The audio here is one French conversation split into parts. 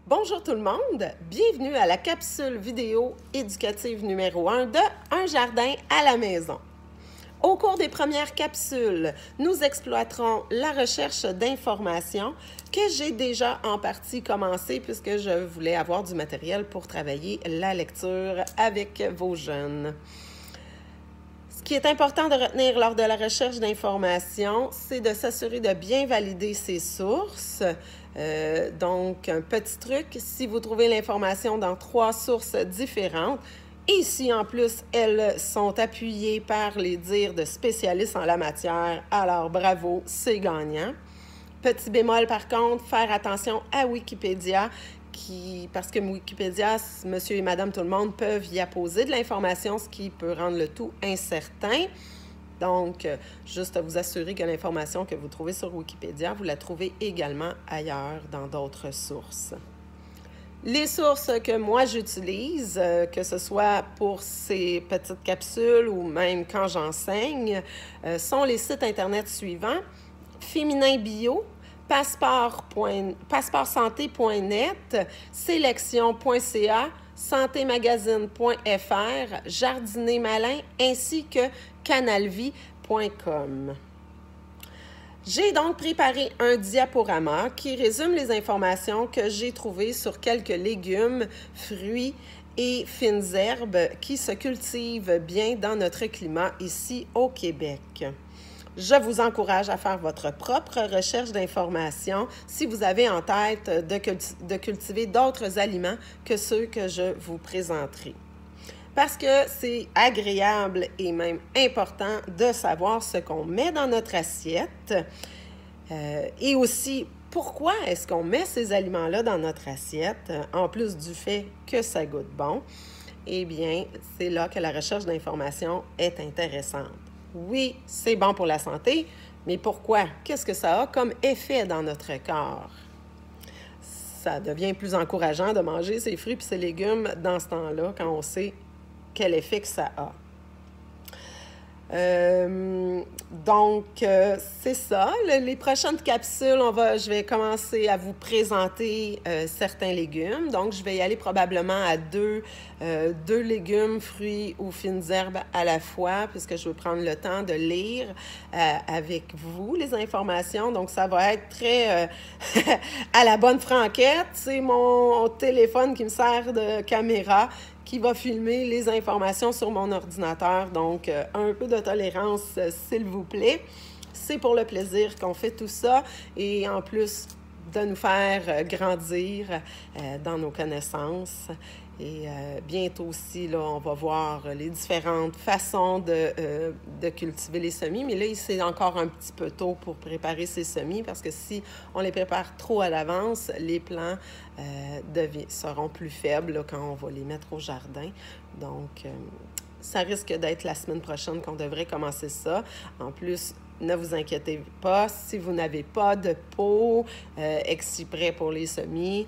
Bonjour tout le monde, bienvenue à la capsule vidéo éducative numéro 1 de Un jardin à la maison. Au cours des premières capsules, nous exploiterons la recherche d'informations que j'ai déjà en partie commencé puisque je voulais avoir du matériel pour travailler la lecture avec vos jeunes. Ce qui est important de retenir lors de la recherche d'informations, c'est de s'assurer de bien valider ses sources. Donc, un petit truc, si vous trouvez l'information dans 3 sources différentes, et si en plus elles sont appuyées par les dires de spécialistes en la matière, alors bravo, c'est gagnant. Petit bémol par contre, faire attention à Wikipédia, parce que Wikipédia, monsieur et madame tout le monde peuvent y apposer de l'information, ce qui peut rendre le tout incertain. Donc, juste vous assurer que l'information que vous trouvez sur Wikipédia, vous la trouvez également ailleurs dans d'autres sources. Les sources que moi j'utilise, que ce soit pour ces petites capsules ou même quand j'enseigne, sont les sites Internet suivants: Féminin Bio, passeportsanté.net, sélection.ca, santémagazine.fr, Jardiner Malin ainsi que canalvie.com. J'ai donc préparé un diaporama qui résume les informations que j'ai trouvées sur quelques légumes, fruits et fines herbes qui se cultivent bien dans notre climat ici au Québec. Je vous encourage à faire votre propre recherche d'informations si vous avez en tête de cultiver d'autres aliments que ceux que je vous présenterai. Parce que c'est agréable et même important de savoir ce qu'on met dans notre assiette et aussi pourquoi est-ce qu'on met ces aliments-là dans notre assiette, en plus du fait que ça goûte bon. Eh bien, c'est là que la recherche d'informations est intéressante. Oui, c'est bon pour la santé, mais pourquoi? Qu'est-ce que ça a comme effet dans notre corps? Ça devient plus encourageant de manger ces fruits et ces légumes dans ce temps-là, quand on sait quel effet que ça a. C'est ça. Les prochaines capsules, je vais commencer à vous présenter certains légumes. Donc, je vais y aller probablement à deux légumes, fruits ou fines herbes à la fois, puisque je veux prendre le temps de lire avec vous les informations. Donc, ça va être très à la bonne franquette. C'est mon téléphone qui me sert de caméra qui va filmer les informations sur mon ordinateur. Donc, un peu de tolérance, s'il vous plaît. C'est pour le plaisir qu'on fait tout ça et en plus de nous faire grandir dans nos connaissances. Et bientôt aussi, là, on va voir les différentes façons de cultiver les semis. Mais là, c'est encore un petit peu tôt pour préparer ces semis parce que si on les prépare trop à l'avance, les plants seront plus faibles là, quand on va les mettre au jardin. Donc, ça risque d'être la semaine prochaine qu'on devrait commencer ça. En plus, ne vous inquiétez pas, si vous n'avez pas de pot exprès pour les semis,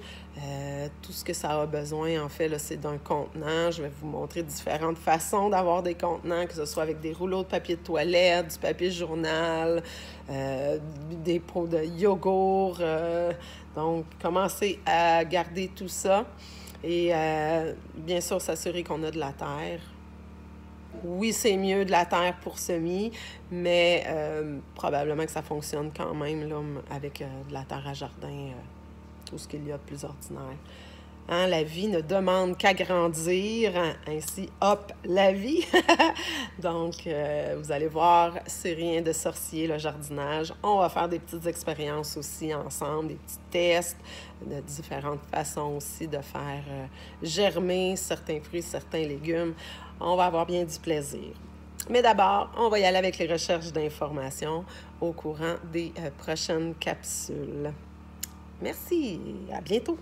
tout ce que ça a besoin, en fait, là, c'est d'un contenant. Je vais vous montrer différentes façons d'avoir des contenants, que ce soit avec des rouleaux de papier de toilette, du papier journal, des pots de yogourt. Donc, commencez à garder tout ça et bien sûr, s'assurer qu'on a de la terre. Oui, c'est mieux de la terre pour semis, mais probablement que ça fonctionne quand même là, avec de la terre à jardin, tout ce qu'il y a de plus ordinaire. Hein, la vie ne demande qu'à grandir, ainsi, hop, la vie! Donc, vous allez voir, c'est rien de sorcier, le jardinage. On va faire des petites expériences aussi ensemble, des petits tests, de différentes façons aussi de faire germer certains fruits, certains légumes. On va avoir bien du plaisir. Mais d'abord, on va y aller avec les recherches d'informations au courant des prochaines capsules. Merci, à bientôt!